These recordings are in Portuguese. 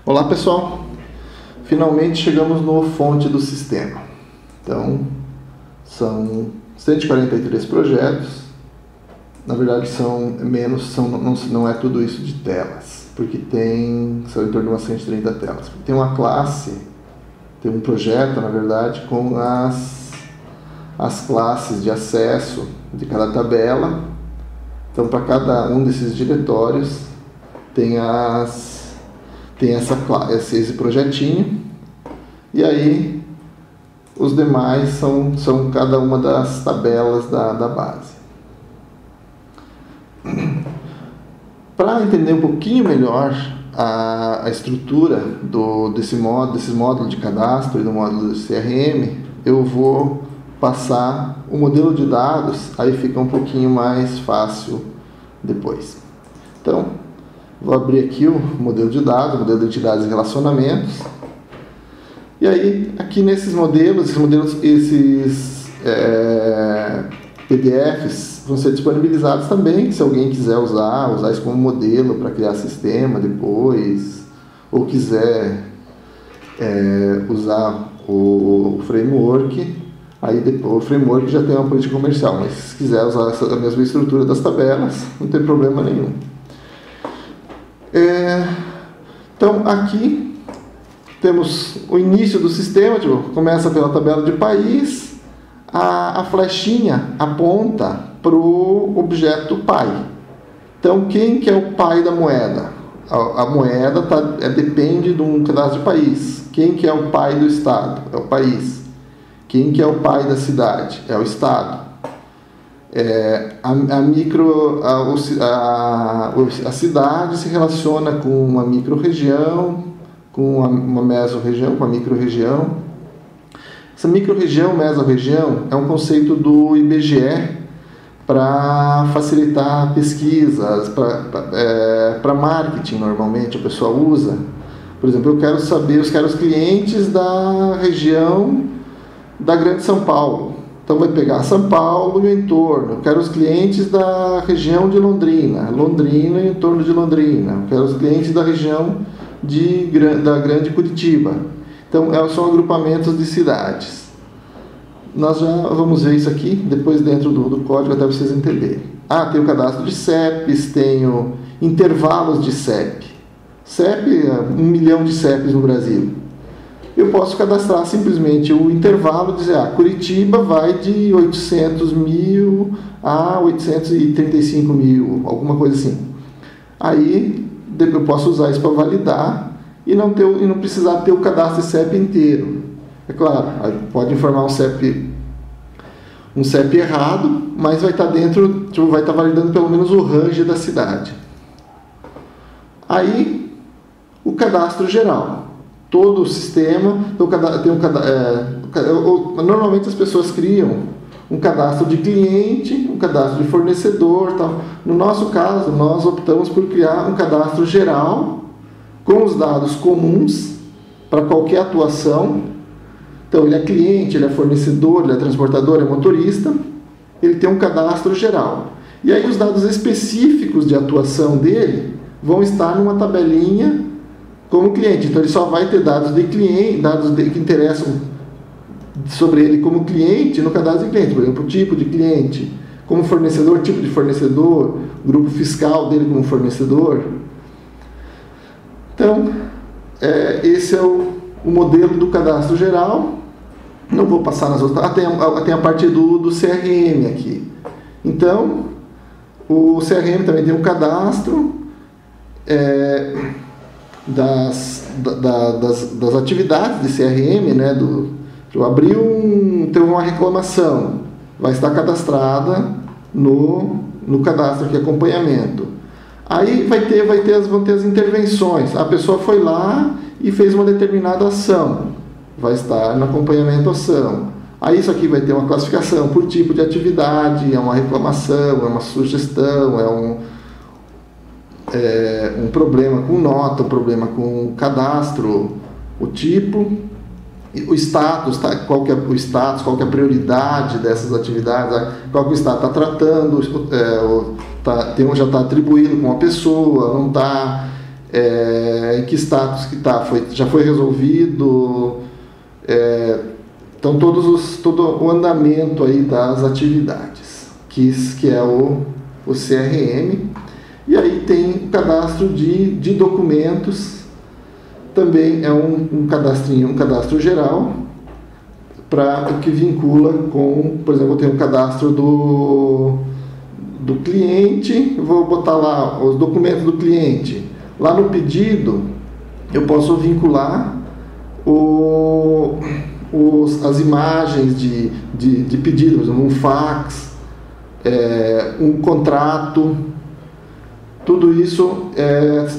Olá pessoal, finalmente chegamos no fonte do sistema. Então, são 143 projetos, na verdade são menos, não é tudo isso de telas, porque são em torno de umas 130 telas. Tem uma classe, tem um projeto, na verdade, com as classes de acesso de cada tabela. Então, para cada um desses diretórios tem esse projetinho, e aí os demais são cada uma das tabelas da base. Para entender um pouquinho melhor a estrutura desses módulos de cadastro e do módulo de CRM, eu vou passar o modelo de dados, aí fica um pouquinho mais fácil depois. Então, vou abrir aqui o modelo de dados, modelo de entidades e relacionamentos. E aí, aqui nesses modelos, esses PDFs vão ser disponibilizados também, se alguém quiser usar isso como modelo para criar sistema depois, ou quiser usar o framework. Aí depois, o framework já tem uma política comercial, mas se quiser usar a mesma estrutura das tabelas, não tem problema nenhum. Então, aqui temos o início do sistema, começa pela tabela de país, a flechinha aponta para o objeto pai. Então, quem que é o pai da moeda? A moeda depende de um cadastro de país. Quem que é o pai do estado? É o país. Quem que é o pai da cidade? É o estado. A cidade se relaciona com uma micro-região, com uma meso-região, com uma micro-região. Essa micro-região, meso-região, é um conceito do IBGE para facilitar pesquisas, para marketing, normalmente, a pessoa usa. Por exemplo, eu quero os clientes da região da Grande São Paulo. Então vai pegar São Paulo e o entorno. Eu quero os clientes da região de Londrina, Londrina e o entorno de Londrina. Eu quero os clientes da região da Grande Curitiba. Então são agrupamentos de cidades. Nós já vamos ver isso aqui depois dentro do código, até vocês entenderem. Tem o cadastro de CEPs, tenho intervalos de CEP. CEP, 1 milhão de CEPs no Brasil. Eu posso cadastrar simplesmente o intervalo, dizer, Curitiba vai de 800 mil a 835 mil, alguma coisa assim. Aí eu posso usar isso para validar e não precisar ter o cadastro de CEP inteiro. É claro, pode informar um CEP errado, mas vai estar dentro, vai estar validando pelo menos o range da cidade. Aí, o cadastro geral. Todo o sistema normalmente as pessoas criam um cadastro de cliente, um cadastro de fornecedor, tal. No nosso caso, nós optamos por criar um cadastro geral com os dados comuns para qualquer atuação. Então, ele é cliente, ele é fornecedor, ele é transportador, é motorista. Ele tem um cadastro geral. E aí os dados específicos de atuação dele vão estar numa tabelinha como cliente. Então, ele só vai ter dados de cliente, que interessam sobre ele como cliente no cadastro de cliente. Por exemplo, o tipo de cliente, como fornecedor, tipo de fornecedor, grupo fiscal dele como fornecedor. Então, esse é o modelo do cadastro geral. Não vou passar nas outras. Tem a parte do CRM aqui. Então, o CRM também tem um cadastro das atividades de CRM, né? Eu abri tem uma reclamação, vai estar cadastrada no cadastro de acompanhamento. Aí vão ter as intervenções. A pessoa foi lá e fez uma determinada ação, vai estar no acompanhamento ação. Aí isso aqui vai ter uma classificação por tipo de atividade, é uma reclamação, é uma sugestão, é um problema com nota, um problema com cadastro, o tipo, o status, qual que é o status, qual que é a prioridade dessas atividades, qual que o Estado está tratando, já está atribuído com uma pessoa, não está, em que status que está, já foi resolvido, então todo o andamento aí das atividades, que é o CRM. E aí tem o cadastro de documentos, também é um cadastro geral, para o que vincula com, por exemplo, eu tenho um cadastro do cliente, eu vou botar lá os documentos do cliente. Lá no pedido, eu posso vincular as imagens de pedido, por exemplo, um fax, um contrato. Tudo isso,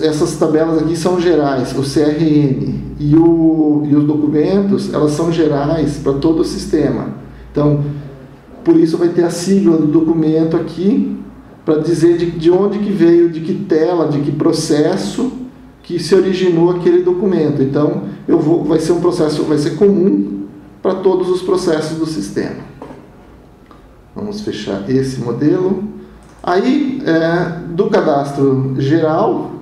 essas tabelas aqui são gerais, o CRM e os documentos, elas são gerais para todo o sistema. Então, por isso vai ter a sigla do documento aqui, para dizer de onde que veio, de que tela, de que processo que se originou aquele documento. Então, vai ser um processo, vai ser comum para todos os processos do sistema. Vamos fechar esse modelo. Aí, do cadastro geral,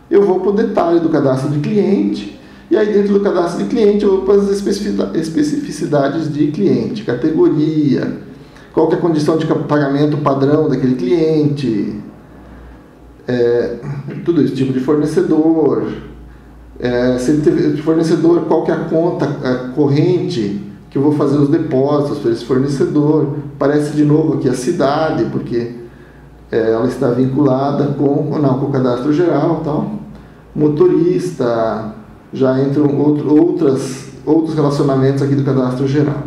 eu vou para o detalhe do cadastro de cliente, e aí dentro do cadastro de cliente eu vou para as especificidades de cliente, categoria, qual que é a condição de pagamento padrão daquele cliente, tudo isso, tipo de fornecedor, se ele teve fornecedor, qual que é a conta corrente que eu vou fazer os depósitos para esse fornecedor. Aparece de novo aqui a cidade, porque ela está vinculada com o cadastro geral, tal. Motorista, já entram outros relacionamentos aqui do cadastro geral.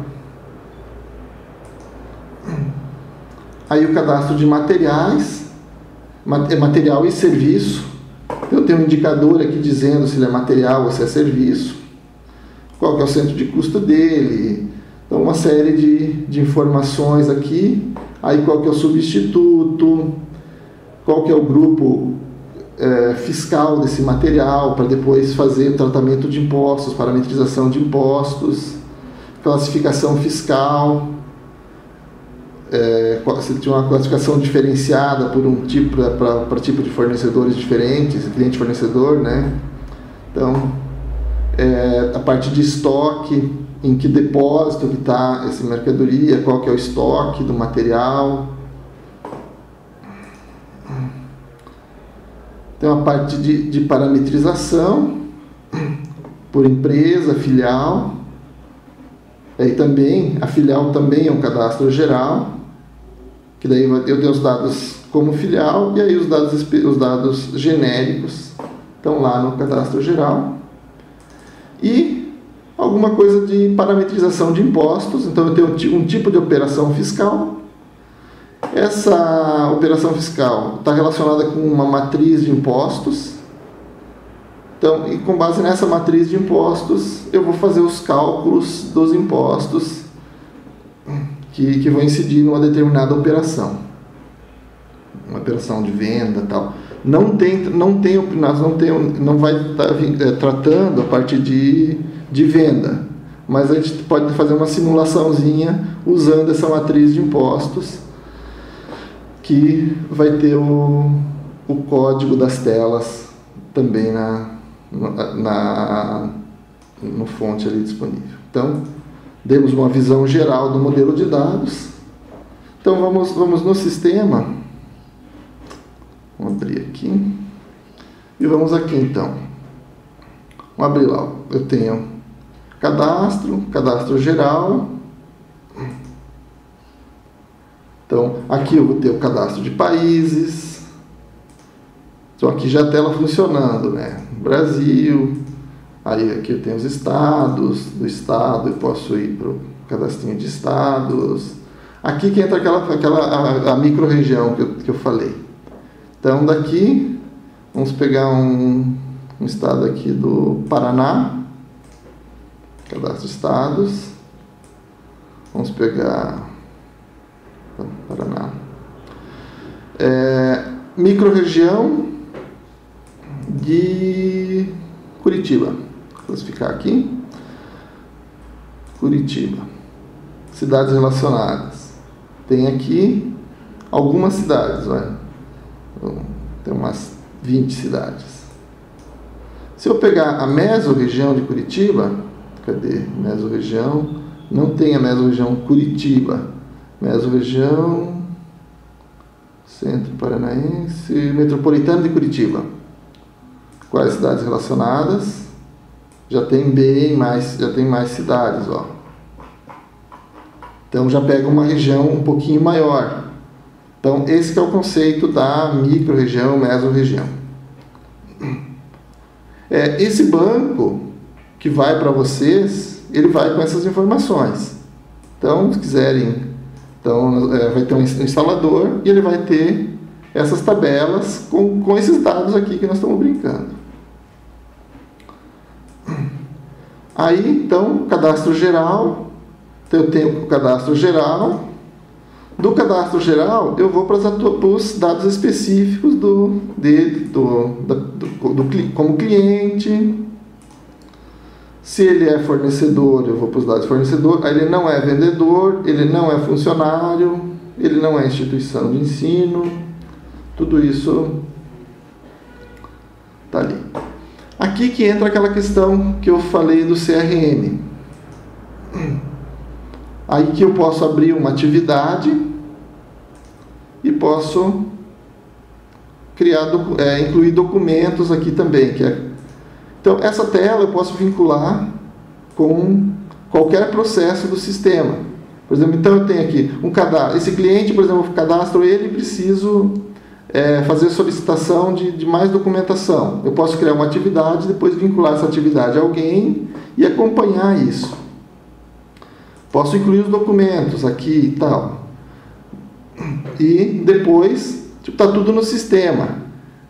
Aí o cadastro de materiais, material e serviço. Eu tenho um indicador aqui dizendo se ele é material ou se é serviço, qual que é o centro de custo dele. Então, uma série de informações aqui. Aí qual que é o substituto, qual que é o grupo fiscal desse material, para depois fazer o tratamento de impostos, parametrização de impostos, classificação fiscal, se tem uma classificação diferenciada por um tipo, para tipo de fornecedores diferentes, cliente-fornecedor, né? Então, a parte de estoque, em que depósito que está essa mercadoria, qual que é o estoque do material. Tem uma parte de parametrização por empresa, filial. Aí também, a filial também é um cadastro geral, que daí eu tenho os dados como filial, e aí os dados genéricos estão lá no cadastro geral. E alguma coisa de parametrização de impostos. Então eu tenho um tipo de operação fiscal. Essa operação fiscal está relacionada com uma matriz de impostos. Então, e com base nessa matriz de impostos, eu vou fazer os cálculos dos impostos que vão incidir numa determinada operação. Uma operação de venda e tal. Não vai estar tratando a parte de venda, mas a gente pode fazer uma simulaçãozinha usando essa matriz de impostos, que vai ter o código das telas também no fonte ali disponível. Então, demos uma visão geral do modelo de dados. Então, vamos no sistema. Vamos abrir aqui. E vamos aqui, então. Vamos abrir lá. Eu tenho cadastro geral. Então, aqui eu vou ter o cadastro de países. Então, aqui já a tela funcionando, né? Brasil. Aí aqui eu tenho os estados. Do estado eu posso ir para o cadastrinho de estados. Aqui que entra a micro-região que eu falei. Então, daqui, vamos pegar um estado aqui do Paraná. Cadastro de estados. Vamos pegar Paraná. Micro-região de Curitiba. Vou classificar aqui. Curitiba. Cidades relacionadas. Tem aqui algumas cidades, olha. Tem umas 20 cidades. Se eu pegar a mesorregião de Curitiba, cadê? Mesorregião, não tem a mesorregião Curitiba, mesorregião Centro Paranaense, Metropolitano de Curitiba. Quais cidades relacionadas? Já tem mais cidades, ó. Então já pega uma região um pouquinho maior. Então esse que é o conceito da micro-região, mesorregião. Esse banco que vai para vocês, ele vai com essas informações. Então, se quiserem, vai ter um instalador e ele vai ter essas tabelas com esses dados aqui que nós estamos brincando. Aí, então, cadastro geral. Então, eu tenho o cadastro geral. Do cadastro geral, eu vou para os dados específicos como cliente. Se ele é fornecedor, eu vou para os dados de fornecedor. Aí ele não é vendedor, ele não é funcionário, ele não é instituição de ensino. Tudo isso está ali. Aqui que entra aquela questão que eu falei do CRM. Aí que eu posso abrir uma atividade e posso incluir documentos aqui também. Então, essa tela eu posso vincular com qualquer processo do sistema. Por exemplo, então eu tenho aqui um cadastro. Esse cliente, por exemplo, eu cadastro ele e preciso fazer solicitação de mais documentação. Eu posso criar uma atividade, depois vincular essa atividade a alguém e acompanhar isso. Posso incluir os documentos aqui e tal. E depois, está tudo no sistema.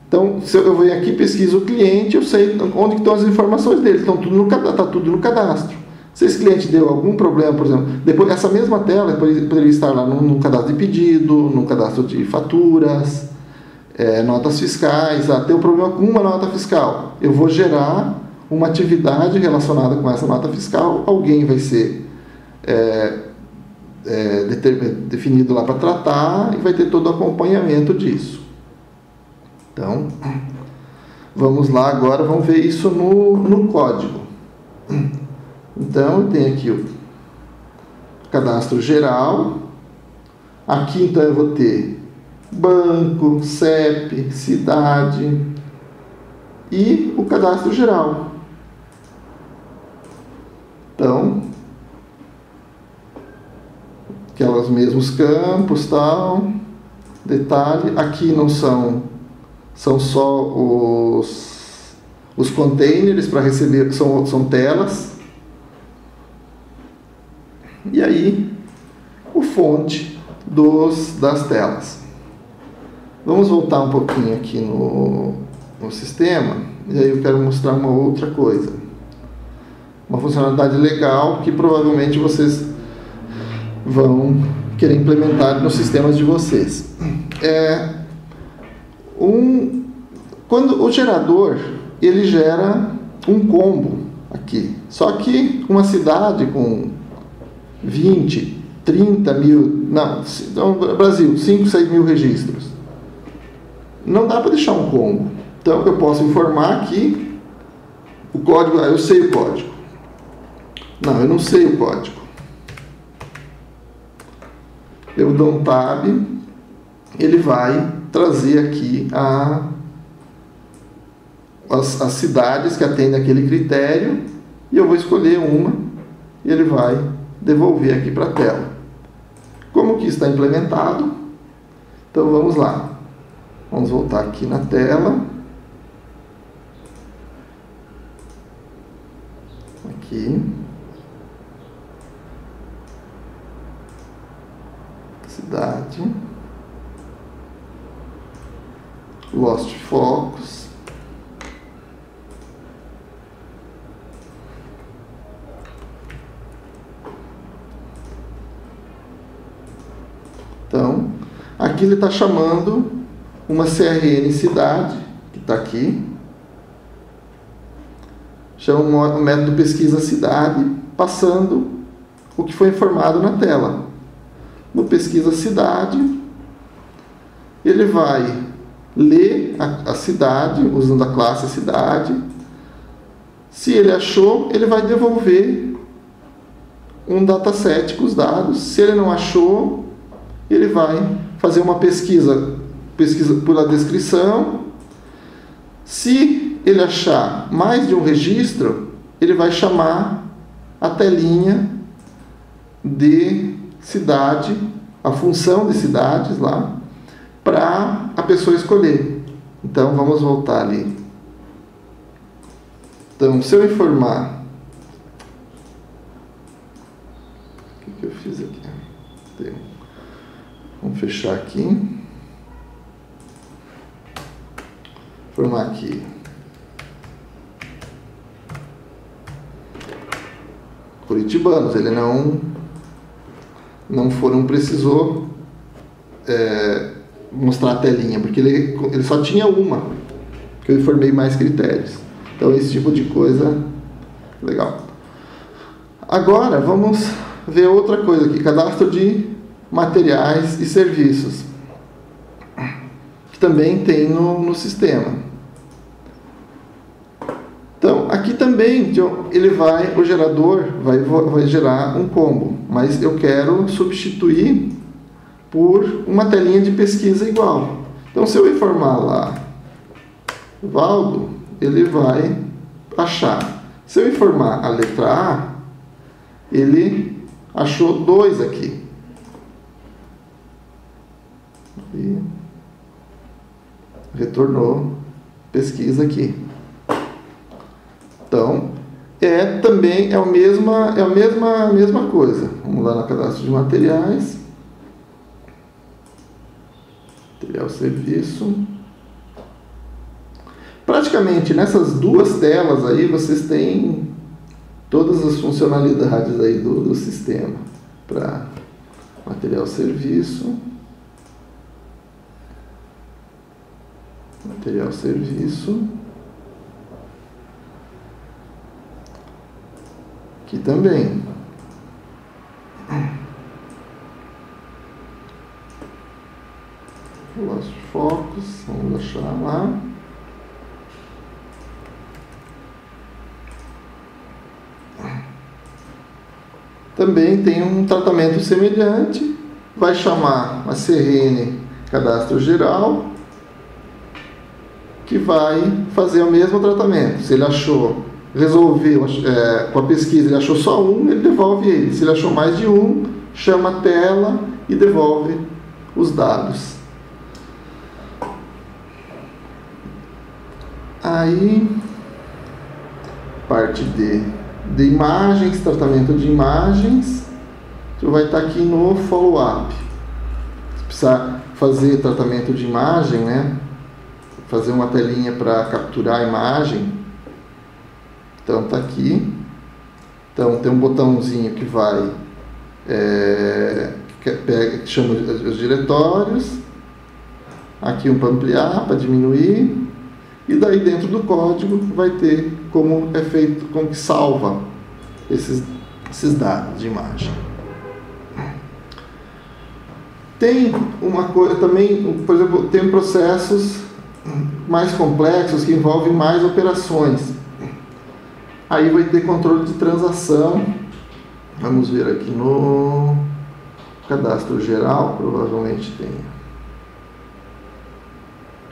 Então, se eu venho aqui, pesquiso o cliente, eu sei onde estão as informações dele. Então, está tudo no cadastro. Se esse cliente deu algum problema, por exemplo, depois essa mesma tela poderia estar lá no cadastro de pedido, no cadastro de faturas, notas fiscais. Tem um problema com uma nota fiscal. Eu vou gerar uma atividade relacionada com essa nota fiscal. Alguém vai ser definido lá para tratar e vai ter todo o acompanhamento disso. Então, vamos lá agora, vamos ver isso no código. Então, eu tenho aqui o cadastro geral. Aqui, então, eu vou ter banco, CEP, cidade e o cadastro geral. Então, aqueles mesmos campos, tal. Detalhe, aqui não são só os containers para receber, são telas. E aí, o fonte das telas. Vamos voltar um pouquinho aqui no sistema, e aí eu quero mostrar uma outra coisa. Uma funcionalidade legal que provavelmente vocês vão querer implementar nos sistemas de vocês. Quando o gerador, ele gera um combo aqui. Só que uma cidade com 20, 30 mil... Não, Brasil, 5, 6 mil registros. Não dá para deixar um combo. Então, eu posso informar aqui o código. Eu sei o código. Não, eu não sei o código. Eu dou um tab, ele vai trazer aqui as cidades que atendem aquele critério, e eu vou escolher uma, e ele vai devolver aqui para a tela. Como que está implementado? Então vamos lá. Vamos voltar aqui na tela. Aqui. Cidade. Lost Focus. Então, aqui ele está chamando uma CRN cidade, que está aqui. Chama o método pesquisa cidade, passando o que foi informado na tela. No pesquisa cidade, ele vai ler a cidade, usando a classe cidade, Se ele achou, ele vai devolver um dataset com os dados. Se ele não achou, ele vai fazer uma pesquisa pela descrição. Se ele achar mais de um registro, ele vai chamar a telinha de cidade, a função de cidades lá, para a pessoa escolher. Então, vamos voltar ali. Então, se eu informar... O que eu fiz aqui? Vamos fechar aqui. Informar aqui. Curitibanos, ele não precisou mostrar a telinha, porque ele só tinha uma, porque eu informei mais critérios. Então, esse tipo de coisa, legal. Agora, vamos ver outra coisa aqui, cadastro de materiais e serviços, que também tem no sistema. Então, aqui também o gerador vai gerar um combo, mas eu quero substituir por uma telinha de pesquisa igual. Então, se eu informar lá Valdo, ele vai achar. Se eu informar a letra A, ele achou 2 aqui. E retornou pesquisa aqui. Então, também é a mesma coisa. Vamos lá no cadastro de materiais. Material serviço. Praticamente nessas duas telas aí vocês têm todas as funcionalidades aí do sistema. Para material serviço. Material serviço. Aqui também. Lost Focus, vamos achar lá. Também tem um tratamento semelhante, vai chamar a CRN Cadastro Geral, que vai fazer o mesmo tratamento. Se ele resolveu com a pesquisa, ele achou só um, ele devolve ele. Se ele achou mais de um, chama a tela e devolve os dados. Aí, parte de imagens, tratamento de imagens, você vai estar aqui no follow-up. Se precisar fazer tratamento de imagem, né? Fazer uma telinha para capturar a imagem, então está aqui. Então tem um botãozinho que vai que chama os diretórios, aqui um para ampliar, para diminuir, e daí dentro do código vai ter como é feito, como que salva esses dados de imagem. Tem uma coisa também, por exemplo, tem processos mais complexos que envolvem mais operações. Aí vai ter controle de transação. Vamos ver aqui no cadastro geral, provavelmente tem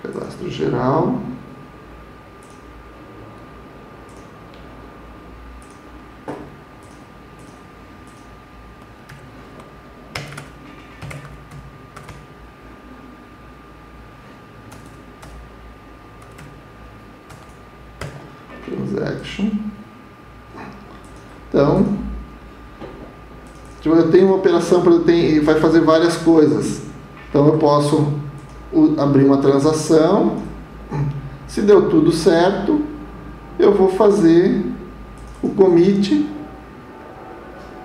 cadastro geral. Transaction. Então, eu tenho uma operação que vai fazer várias coisas. Então, eu posso abrir uma transação. Se deu tudo certo, eu vou fazer o commit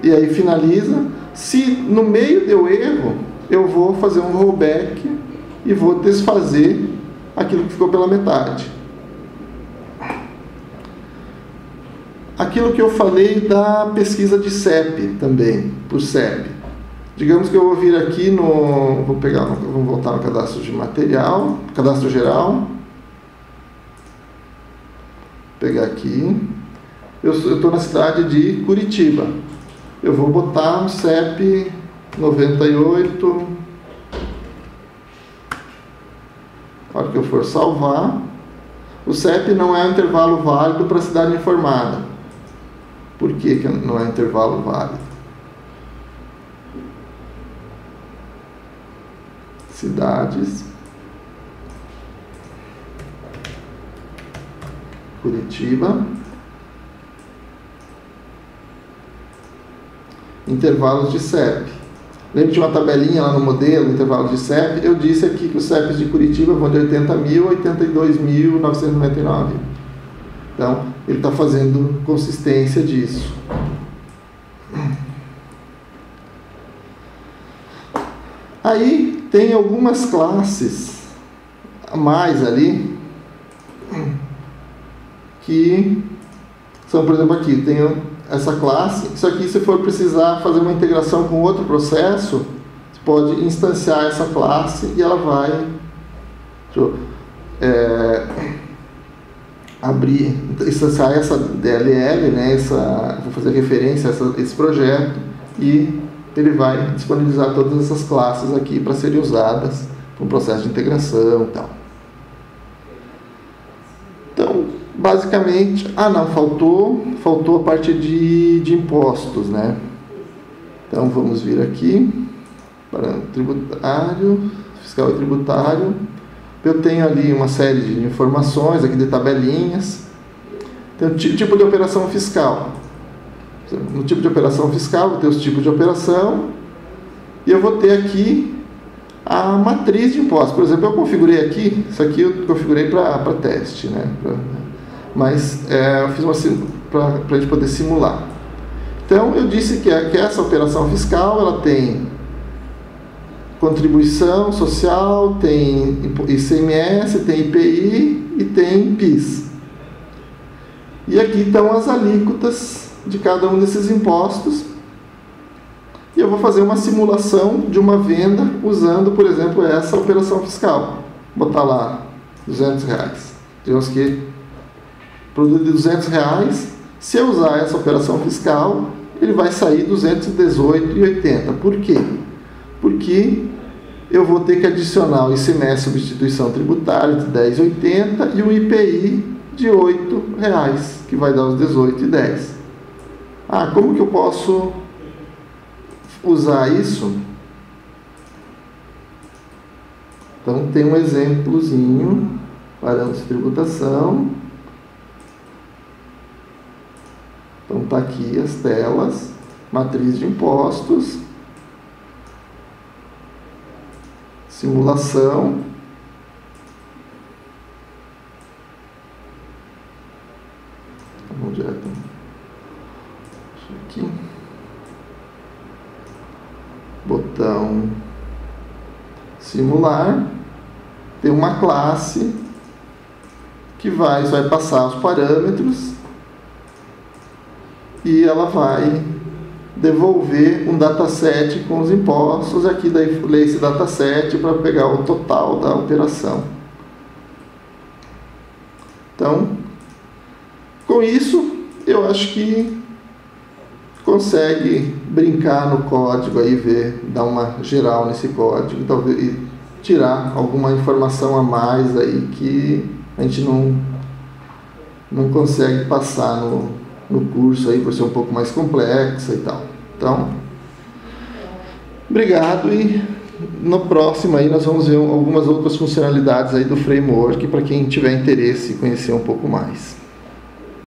e aí finaliza. Se no meio deu erro, eu vou fazer um rollback e vou desfazer aquilo que ficou pela metade. Aquilo que eu falei da pesquisa de CEP também, por CEP. Digamos que eu vou vir aqui vamos voltar no cadastro de material, cadastro geral. Pegar aqui. eu estou na cidade de Curitiba. Eu vou botar um CEP 98. Na hora que eu for salvar, o CEP não é um intervalo válido para a cidade informada. Por que não é um intervalo válido? Cidades, Curitiba, intervalos de CEP. Lembra de uma tabelinha lá no modelo, intervalo de CEP? Eu disse aqui que os CEPs de Curitiba vão de 80.000 a 82.999. Então, ele está fazendo consistência disso. Aí, tem algumas classes a mais ali, que são, por exemplo, aqui, tem essa classe. Isso aqui, se for precisar fazer uma integração com outro processo, você pode instanciar essa classe e ela vai abrir, instanciar essa DLL, né, vou fazer referência a esse projeto, e ele vai disponibilizar todas essas classes aqui para serem usadas para um processo de integração e tal. Então, basicamente, não, faltou a parte de impostos, né? Então, vamos vir aqui, para tributário, fiscal e tributário. Eu tenho ali uma série de informações, aqui de tabelinhas. Tem o tipo de operação fiscal. No tipo de operação fiscal, vou ter os tipos de operação, e eu vou ter aqui a matriz de impostos. Por exemplo, eu configurei aqui, isso aqui eu configurei para teste, né? Mas eu fiz para a gente poder simular. Então, eu disse que essa operação fiscal, ela tem contribuição social, tem ICMS, tem IPI e tem PIS. E aqui estão as alíquotas de cada um desses impostos. E eu vou fazer uma simulação de uma venda usando, por exemplo, essa operação fiscal. Botar lá R$200. Digamos que produto de R$200, se eu usar essa operação fiscal, ele vai sair R$218,80. Por quê? Porque eu vou ter que adicionar o ICMS substituição tributária de R$10,80 e o IPI de R$8, que vai dar os R$18,10. Como que eu posso usar isso? Então, tem um exemplozinho, parâmetros de tributação. Então, está aqui as telas, matriz de impostos, simulação, vamos direto aqui, botão simular, tem uma classe que vai passar os parâmetros e ela vai devolver um dataset com os impostos. Aqui daí ler esse dataset para pegar o total da operação. Então, com isso, eu acho que consegue brincar no código aí, dar uma geral nesse código, talvez, e tirar alguma informação a mais aí que a gente não consegue passar no curso aí, por ser um pouco mais complexa e tal. Então, obrigado, e no próximo aí nós vamos ver algumas outras funcionalidades aí do framework para quem tiver interesse em conhecer um pouco mais.